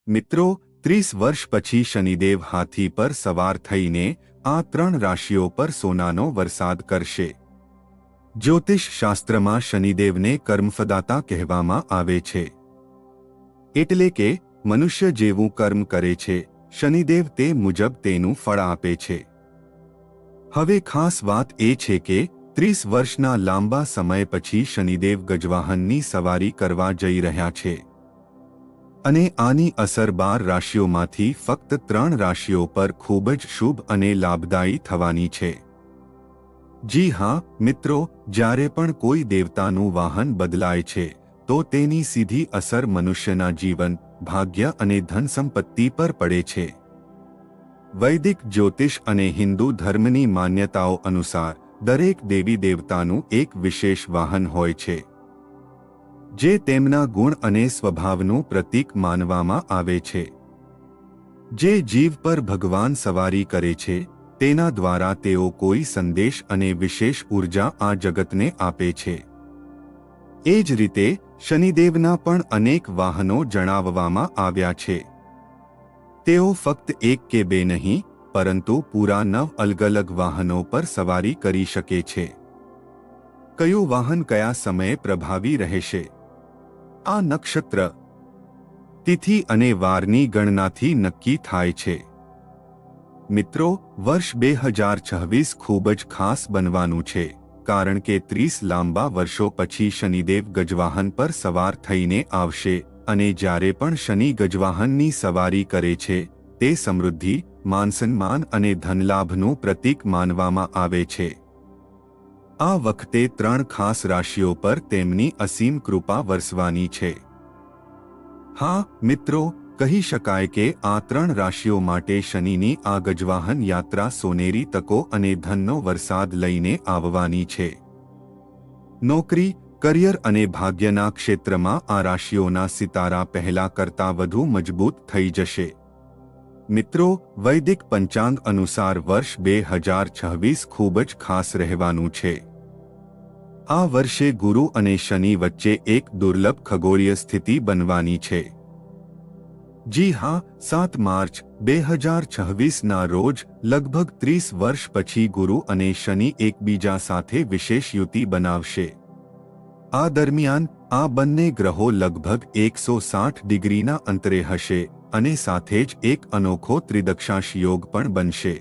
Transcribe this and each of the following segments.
મિત્રો, 30 વર્ષ પછી શનિદેવ હાથી પર સવાર થઈને આ 3 રાશિઓ પર સોનાનો વરસાદ કરશે. જ્યોતિષ શાસ્ત્રમાં શનિદેવને કર્મફદાતા કહેવામાં આવે છે. એટલે કે મનુષ્ય જેવું કર્મ કરે છે, શનિદેવ તે મુજબ તેનું ફળ આપે છે. હવે ખાસ વાત એ છે કે 30 વર્ષના લાંબા સમય પછી શનિદેવ ગજવાહનની સવારી કરવા જઈ રહ્યા છે. અને આની અસર 12 રાશિઓમાંથી ફક્ત 3 રાશિઓ પર ખૂબ જ શુભ અને લાભદાયી થવાની છે. જી હા મિત્રો, જ્યારે પણ કોઈ દેવતાનું વાહન બદલાય છે તો તેની સીધી અસર મનુષ્યના જીવન, ભાગ્ય અને ધન સંપત્તિ પર પડે છે. વૈદિક જ્યોતિષ અને હિન્દુ ધર્મની માન્યતાઓ અનુસાર દરેક દેવી દેવતાનું એક વિશેષ વાહન હોય છે, જે તેમના ગુણ અને સ્વભાવનું પ્રતીક માનવામાં આવે છે. જે જીવ પર ભગવાન સવારી કરે છે, તેના દ્વારા તેઓ કોઈ સંદેશ અને વિશેષ ઉર્જા આ જગતને આપે છે. એ જ રીતે શનિદેવના પણ અનેક વાહનો જણાવવામાં આવ્યા છે. તેઓ ફક્ત એક કે બે નહીં, પરંતુ પૂરા 9 અલગ અલગ વાહનો પર સવારી કરી શકે છે. કયું વાહન કયા સમયે પ્રભાવી રહેશે? આ નક્ષત્ર, તિથિ અને વારની ગણનાથી નક્કી થાય છે. મિત્રો, વર્ષ 2026 ખૂબ જ ખાસ બનવાનું છે, કારણ કે 30 લાંબા વર્ષો પછી શનિદેવ ગજવાહન પર સવાર થઈને આવશે. અને જ્યારે પણ શનિ ગજવાહનની સવારી કરે છે, તે સમૃદ્ધિ, માનસન્માન અને ધનલાભનું પ્રતીક માનવામાં આવે છે. આ વખતે 3 ખાસ રાશિઓ પર તેમની અસીમ કૃપા વરસવાની છે. હા મિત્રો, કહી શકાય કે આ 3 રાશિઓ માટે શનિની આ ગજવાહન યાત્રા સોનેરી તકો અને ધનનો વરસાદ લઈને આવવાની છે. નોકરી, કરિયર અને ભાગ્યના ક્ષેત્રમાં આ રાશિઓના સિતારા પહેલા કરતાં વધુ મજબૂત થઈ જશે. મિત્રો, વૈદિક પંચાંગ અનુસાર વર્ષ 2026 ખૂબ જ ખાસ રહેવાનું છે. આ વર્ષે ગુરુ અને શનિ વચ્ચે એક દુર્લભ ખગોળીય સ્થિતિ બનવાની છે. જી હા, 7 માર્ચ 2026ના રોજ લગભગ 30 વર્ષ પછી ગુરુ અને શનિ એકબીજા સાથે વિશેષ યુતિ બનાવશે. આ દરમિયાન આ બંને ગ્રહો લગભગ 160 ડિગ્રીના અંતરે હશે અને સાથે જ એક અનોખો ત્રિદક્ષાંશ યોગ પણ બનશે.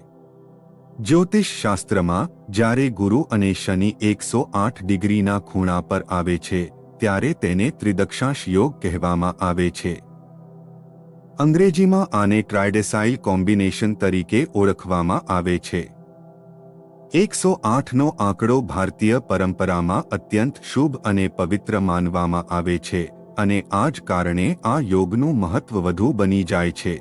જ્યોતિષ શાસ્ત્રમાં જ્યારે ગુરુ અને શનિ 108 ડિગ્રીના ખૂણા પર આવે છે, ત્યારે તેને ત્રિદક્ષાંશ યોગ કહેવામાં આવે છે. અંગ્રેજીમાં આને ટ્રાઇડેસાઇલ કોમ્બિનેશન તરીકે ઓળખવામાં આવે છે. 108નો આંકડો ભારતીય પરંપરામાં અત્યંત શુભ અને પવિત્ર માનવામાં આવે છે અને આ જ કારણે આ યોગનું મહત્વ વધુ બની જાય છે.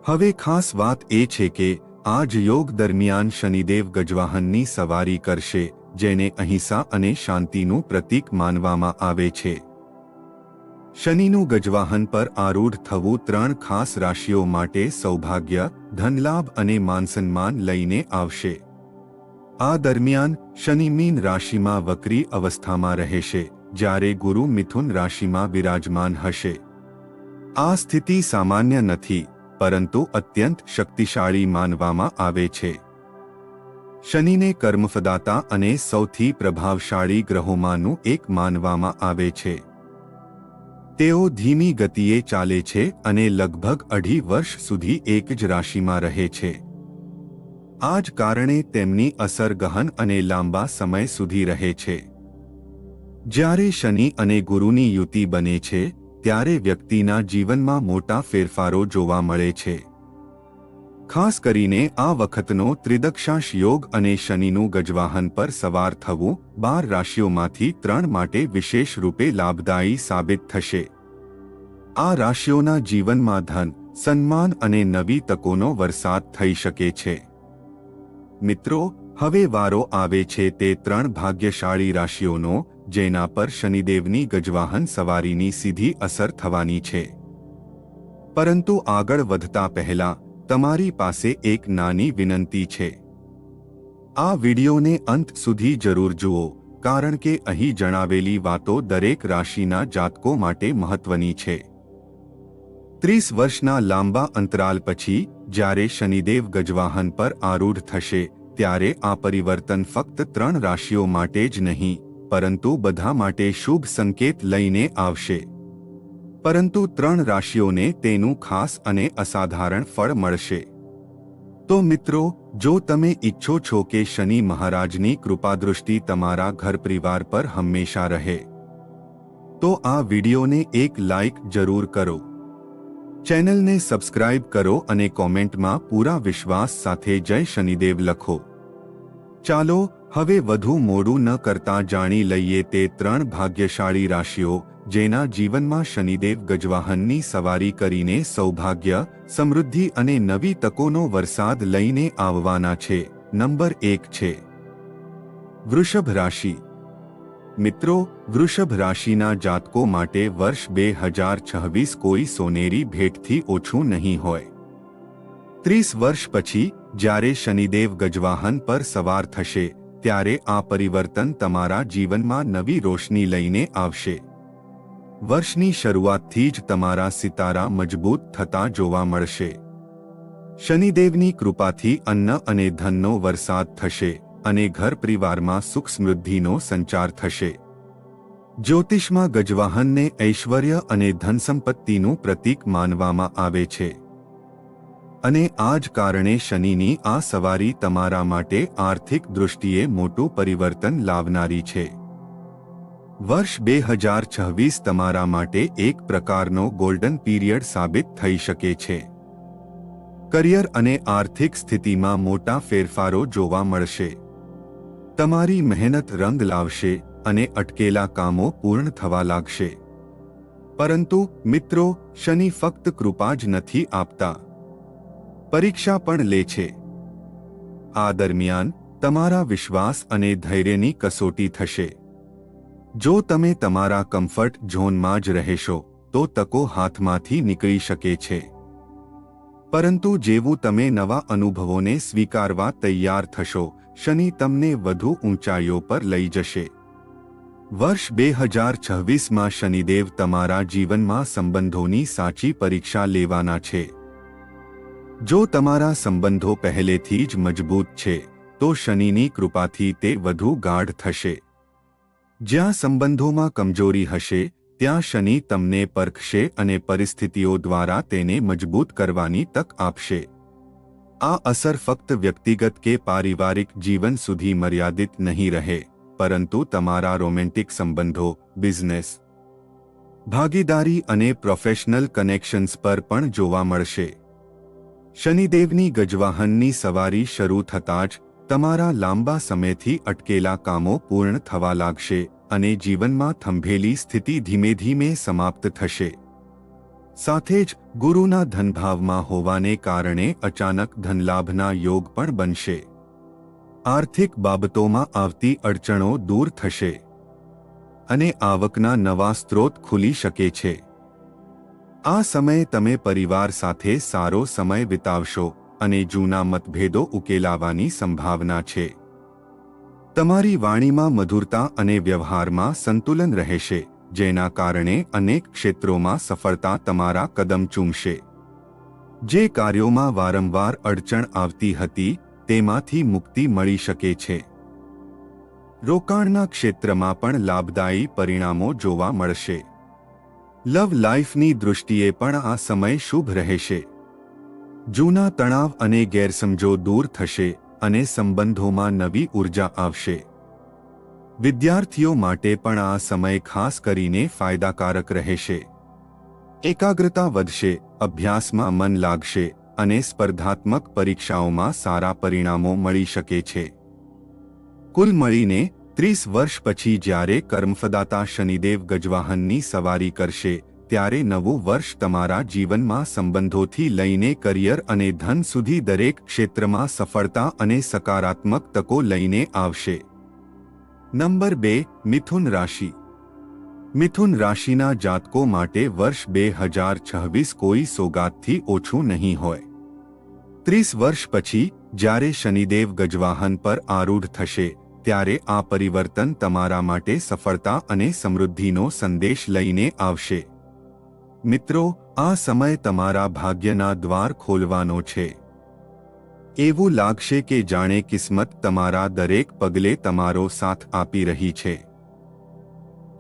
હવે ખાસ વાત એ છે કે આ જ યોગ દરમિયાન શનિદેવ ગજવાહનની સવારી કરશે, જેને અહિંસા અને શાંતિનું પ્રતીક માનવામાં આવે છે. શનિનું ગજવાહન પર આરૂઢ થવું 3 ખાસ રાશિઓ માટે સૌભાગ્ય, ધનલાભ અને માનસન્માન લઈને આવશે. આ દરમિયાન શનિ મીન રાશિમાં વક્રી અવસ્થામાં રહેશે, જ્યારે ગુરુ મિથુન રાશિમાં વિરાજમાન હશે. આ સ્થિતિ સામાન્ય નથી, પરંતુ અત્યંત શક્તિશાળી માનવામાં આવે છે. શનિને કર્મફદાતા અને સૌથી પ્રભાવશાળી ગ્રહોમાંનું એક માનવામાં આવે છે. તેઓ ધીમી ગતિએ ચાલે છે અને લગભગ 2.5 વર્ષ સુધી એક જ રાશિમાં રહે છે. આ જ કારણે તેમની અસર ગહન અને લાંબા સમય સુધી રહે છે. જ્યારે શનિ અને ગુરુની યુતિ બને છે, ત્યારે વ્યક્તિના જીવનમાં મોટા ફેરફારો જોવા મળે છે. ખાસ કરીને આ વખતનો ત્રિદક્ષાંશ યોગ અને શનિનું ગજવાહન પર સવાર થવું 12 રાશિઓમાંથી 3 માટે વિશેષ રૂપે લાભદાયી સાબિત થશે. આ રાશિઓના જીવનમાં ધન, સન્માન અને નવી તકોનો વરસાદ થઈ શકે છે. મિત્રો, હવે વારો આવે છે તે 3 ભાગ્યશાળી રાશિઓનો, જેના પર શનિદેવની ગજવાહન સવારીની સીધી અસર થવાની છે. પરંતુ આગળ વધતા પહેલા તમારી પાસે એક નાની વિનંતી છે. આ વિડિયોને અંત સુધી જરૂર જુઓ, કારણ કે અહીં જણાવેલી વાતો દરેક રાશિના જાતકો માટે મહત્વની છે. 30 વર્ષના લાંબા અંતરાલ પછી જ્યારે શનિદેવ ગજવાહન પર આરૂઢ થશે ત્યારે આ પરિવર્તન ફક્ત 3 રાશિઓ માટે જ નહીં પરંતુ બધા માટે શુભ સંકેત લઈને આવશે. પરંતુ 3 રાશિઓને તેનું ખાસ અને અસાધારણ ફળ મળશે. તો મિત્રો, જો તમે ઈચ્છો છો કે શનિ મહારાજની કૃપાદૃષ્ટિ તમારા ઘર પરિવાર પર હંમેશા રહે, તો આ વિડીયોને એક લાઈક જરૂર કરો, ચેનલને સબસ્ક્રાઇબ કરો અને કોમેન્ટમાં પૂરા વિશ્વાસ સાથે જય શનિદેવ લખો. ચાલો હવે વધુ મોડું ન કરતા જાણી લઈએ તે 3 ભાગ્યશાળી રાશિઓ જેના જીવનમાં શનિદેવ ગજવાહનની સવારી કરીને સૌભાગ્ય, સમૃદ્ધિ અને નવી તકોનો વરસાદ લઈને આવવાના છે. નંબર 1 છે વૃષભ રાશિ. મિત્રો, વૃષભ રાશિના જાતકો માટે વર્ષ 2026 કોઈ સોનેરી ભેટથી ઓછું નહીં હોય. 30 વર્ષ પછી જ્યારે શનિદેવ ગજવાહન પર સવાર થશે ત્યારે આ પરિવર્તન તમારા જીવનમાં નવી રોશની લઈને આવશે. વર્ષની શરૂઆતથી જ તમારા સિતારા મજબૂત થતા જોવા મળશે. શનિદેવની કૃપાથી અન્ન અને ધનનો વરસાદ થશે અને ઘર પરિવારમાં સુખ સમૃદ્ધિનો સંચાર થશે. જ્યોતિષમાં ગજવાહનને ઐશ્વર્ય અને ધન સંપત્તિનું પ્રતીક માનવામાં આવે છે અને આ જ કારણે શનિની આ સવારી તમારા માટે આર્થિક દૃષ્ટિએ મોટું પરિવર્તન લાવનારી છે. વર્ષ 2026 તમારા માટે એક પ્રકારનો ગોલ્ડન પીરિયડ સાબિત થઈ શકે છે. કરિયર અને આર્થિક સ્થિતિમાં મોટા ફેરફારો જોવા મળશે. તમારી મહેનત રંગ લાવશે અને અટકેલા કામો પૂર્ણ થવા લાગશે. પરંતુ મિત્રો, શનિ ફક્ત કૃપા જ નથી આપતા, પરીક્ષા પણ લે છે. આ દરમિયાન તમારા વિશ્વાસ અને ધૈર્યની કસોટી થશે. જો તમે તમારા કમ્ફર્ટ ઝોનમાં જ રહેશો તો તકો હાથમાંથી નીકળી શકે છે. પરંતુ જેવું તમે નવા અનુભવોને સ્વીકારવા તૈયાર થશો, શનિ તમને વધુ ઊંચાઈઓ પર લઈ જશે. વર્ષ 2026માં શનિદેવ તમારા જીવનમાં સંબંધોની સાચી પરીક્ષા લેવાના છે. જો તમારા સંબંધો પહેલેથી જ મજબૂત છે તો શનિની કૃપાથી તે વધુ ગાઢ થશે. જ્યાં સંબંધોમાં કમજોરી હશે ત્યાં શનિ તમને પરખશે અને પરિસ્થિતિઓ દ્વારા તેને મજબૂત કરવાની તક આપશે. આ અસર ફક્ત વ્યક્તિગત કે પારિવારિક જીવન સુધી મર્યાદિત નહીં રહે, પરંતુ તમારા રોમેન્ટિક સંબંધો, બિઝનેસ, ભાગીદારી અને પ્રોફેશનલ કનેક્શન્સ પર પણ જોવા મળશે. શનિદેવની ગજવાહનની સવારી શરૂ થતાં જ તમારા લાંબા સમયથી અટકેલા કામો પૂર્ણ થવા લાગશે અને જીવનમાં થંભેલી સ્થિતિ ધીમે ધીમે સમાપ્ત થશે. સાથે જ ગુરુના ધનભાવમાં હોવાને કારણે અચાનક ધનલાભના યોગ પણ બનશે. આર્થિક બાબતોમાં આવતી અડચણો દૂર થશે અને આવકના નવા સ્ત્રોત ખુલી શકે છે. આ સમયે તમે પરિવાર સાથે સારો સમય વિતાવશો અને જૂના મતભેદો ઉકેલાવાની સંભાવના છે. તમારી વાણીમાં મધુરતા અને વ્યવહારમાં સંતુલન રહેશે, જેના કારણે અનેક ક્ષેત્રોમાં સફળતા તમારા કદમ ચૂમશે. જે કાર્યોમાં વારંવાર અડચણ આવતી હતી તેમાંથી મુક્તિ મળી શકે છે. રોકાણના ક્ષેત્રમાં પણ લાભદાયી પરિણામો જોવા મળશે. લવ લાઈફની દૃષ્ટિએ પણ આ સમય શુભ રહેશે. જૂના તણાવ અને ગેરસમજો દૂર થશે અને સંબંધોમાં નવી ઉર્જા આવશે. વિદ્યાર્થીઓ માટે પણ આ સમય ખાસ કરીને ફાયદાકારક રહેશે. એકાગ્રતા વધશે, અભ્યાસમાં મન લાગશે અને સ્પર્ધાત્મક પરીક્ષાઓમાં સારા પરિણામો મળી શકે છે. કુલ મળીને 30 વર્ષ પછી જ્યારે કર્મફદાતા શનિદેવ ગજવાહનની સવારી કરશે ત્યારે નવું વર્ષ તમારા જીવનમાં સંબંધોથી લઈને કરિયર અને ધન સુધી દરેક ક્ષેત્રમાં સફળતા અને સકારાત્મક તકો લઈને આવશે. નંબર 2 મિથુન રાશિ. મિથુન રાશિના જાતકો માટે વર્ષ 2026 કોઈ સોગાદથી ઓછું નહીં હોય. 30 વર્ષ પછી જ્યારે શનિદેવ ગજવાહન પર આરૂઢ થશે ત્યારે આ પરિવર્તન તમારા માટે સફળતા અને સમૃદ્ધિનો સંદેશ લઈને આવશે. મિત્રો, આ સમય તમારા ભાગ્યના દ્વાર ખોલવાનો છે. એવું લાગશે કે જાણે કિસ્મત તમારા દરેક પગલે તમારો સાથ આપી રહી છે.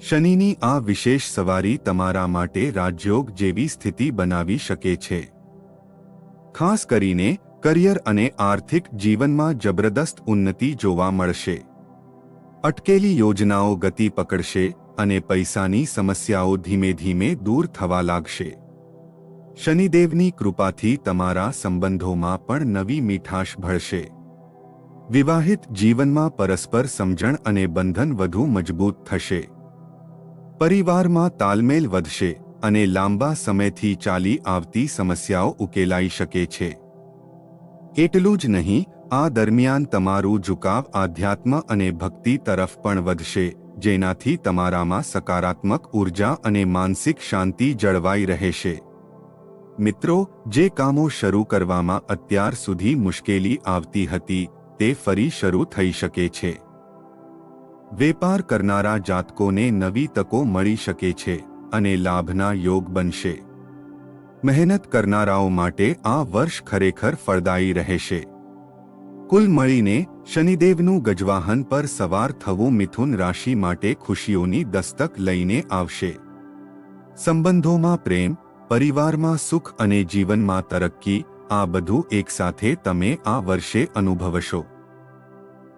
શનિની આ વિશેષ સવારી તમારા માટે રાજયોગ જેવી સ્થિતિ બનાવી શકે છે. ખાસ કરીને કરિયર અને આર્થિક જીવનમાં જબરદસ્ત ઉન્નતિ જોવા મળશે. અટકેલી યોજનાઓ ગતિ પકડશે અને પૈસાની સમસ્યાઓ ધીમે ધીમે દૂર થવા લાગશે. શનિદેવની કૃપાથી તમારા સંબંધોમાં પણ નવી મીઠાશ ભળશે. વિવાહિત જીવનમાં પરસ્પર સમજણ અને બંધન વધુ મજબૂત થશે. પરિવારમાં તાલમેલ વધશે અને લાંબા સમયથી ચાલી આવતી સમસ્યાઓ ઉકેલાઈ શકે છે. એટલું જ નહીં, આ દરમિયાન તમારું ઝુકાવ આધ્યાત્મ અને ભક્તિ તરફ પણ વધશે, જેનાથી તમારામાં સકારાત્મક ઉર્જા અને માનસિક શાંતિ જળવાઈ રહેશે. મિત્રો, જે કામો શરૂ કરવામાં અત્યાર સુધી મુશ્કેલી આવતી હતી, તે ફરી શરૂ થઈ શકે છે. વેપાર કરનારા જાતકોને નવી તકો મળી શકે છે અને લાભના યોગ બનશે. મહેનત કરનારાઓ માટે આ વર્ષ ખરેખર ફળદાયી રહેશે. કુલ મળીને શનિદેવનું ગજવાહન પર સવાર થવું મિથુન રાશિ માટે ખુશીઓની દસ્તક લઈને આવશે. સંબંધોમાં પ્રેમ, પરિવારમાં સુખ અને જીવનમાં તરક્કી, આ બધું એકસાથે તમે આ વર્ષે અનુભવશો.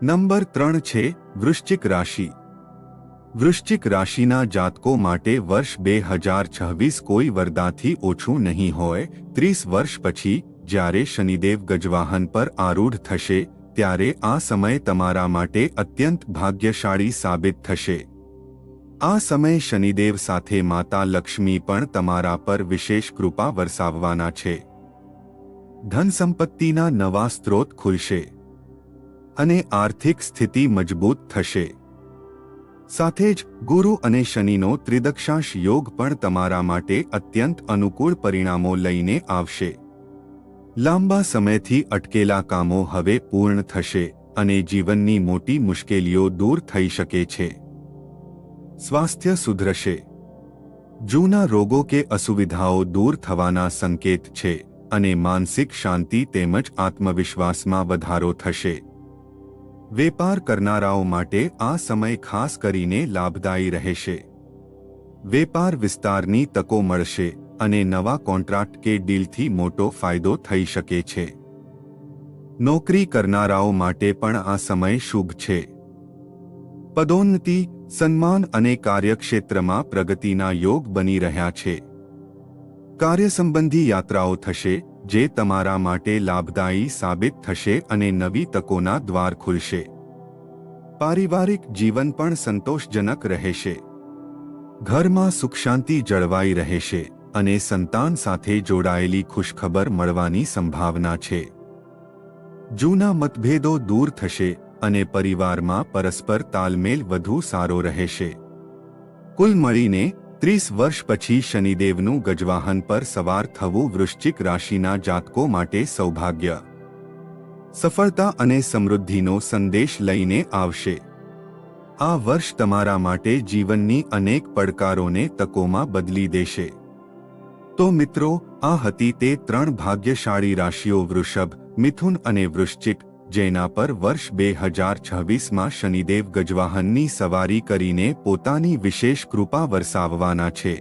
નંબર 3 છે વૃશ્ચિક રાશિ. વૃશ્ચિક રાશિના જાતકો માટે વર્ષ 2026 કોઈ વરદાનથી ઓછું નહીં હોય. 30 વર્ષ પછી જ્યારે શનિદેવ ગજવાહન પર આરૂઢ થશે, ત્યારે આ સમય તમારા માટે અત્યંત ભાગ્યશાળી સાબિત થશે. આ સમય શનિદેવ સાથે માતા લક્ષ્મી પણ તમારા પર વિશેષ કૃપા વરસાવવાના છે. ધન સંપત્તિના નવા સ્ત્રોત ખુલશે અને આર્થિક સ્થિતિ મજબૂત થશે. સાથે જ ગુરુ અને શનિનો ત્રિદક્ષાંશ યોગ પણ તમારા માટે અત્યંત અનુકૂળ પરિણામો લઈને આવશે. લાંબા સમયથી અટકેલા કામો હવે પૂર્ણ થશે અને જીવનની મોટી મુશ્કેલીઓ દૂર થઈ શકે છે. સ્વાસ્થ્ય સુધરશે. જૂના રોગો કે અસુવિધાઓ દૂર થવાના સંકેત છે અને માનસિક શાંતિ તેમજ આત્મવિશ્વાસમાં વધારો થશે. વેપાર કરનારાઓ માટે આ સમય ખાસ કરીને લાભદાયી રહેશે. વેપાર વિસ્તારની તકો મળશે અને નવા કોન્ટ્રાક્ટ કે ડીલથી મોટો ફાયદો થઈ શકે છે. નોકરી કરનારાઓ માટે પણ આ સમય શુભ છે. પદોન્નતિ, સન્માન અને કાર્યક્ષેત્રમાં પ્રગતિના યોગ બની રહ્યા છે. કાર્યસંબંધી યાત્રાઓ થશે, જે તમારા માટે લાભદાયી સાબિત થશે અને નવી તકોના દ્વાર ખુલશે. પારિવારિક જીવન પણ સંતોષજનક રહેશે. ઘરમાં સુખ શાંતિ જળવાઈ રહેશે અને સંતાન સાથે જોડાયેલી ખુશખબર મળવાની સંભાવના છે. જૂના મતભેદો દૂર થશે અને પરિવારમાં પરસ્પર તાલમેલ વધુ સારો રહેશે. કુલ મળીને 30 વર્ષ પછી શનિદેવનું ગજવાહન પર સવાર થવું વૃશ્ચિક રાશિના જાતકો માટે સૌભાગ્ય, સફળતા અને સમૃદ્ધિનો સંદેશ લઈને આવશે. આ વર્ષ તમારા માટે જીવનની અનેક પડકારોને તકોમાં બદલી દેશે. તો મિત્રો, આ હતી તે 3 ભાગ્યશાળી રાશિઓ વૃષભ, મિથુન અને વૃશ્ચિક, જેના પર વર્ષ 2026માં શનિદેવ ગજવાહનની સવારી કરીને પોતાની વિશેષ કૃપા વરસાવવાના છે.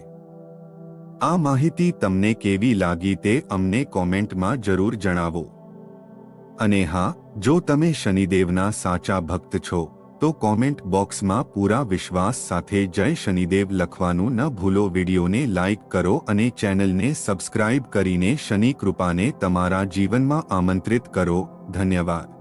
આ માહિતી તમને કેવી લાગી તે અમને કોમેન્ટમાં જરૂર જણાવો. અને હા, જો તમે શનિદેવના સાચા ભક્ત છો, તો કોમેન્ટ બોક્સમાં પૂરા વિશ્વાસ સાથે જય શનિદેવ લખવાનું ન ભૂલો. વિડીયોને લાઇક કરો અને ચેનલને સબસ્ક્રાઇબ કરીને શનિ કૃપાને તમારા જીવનમાં આમંત્રિત કરો. ધન્યવાદ.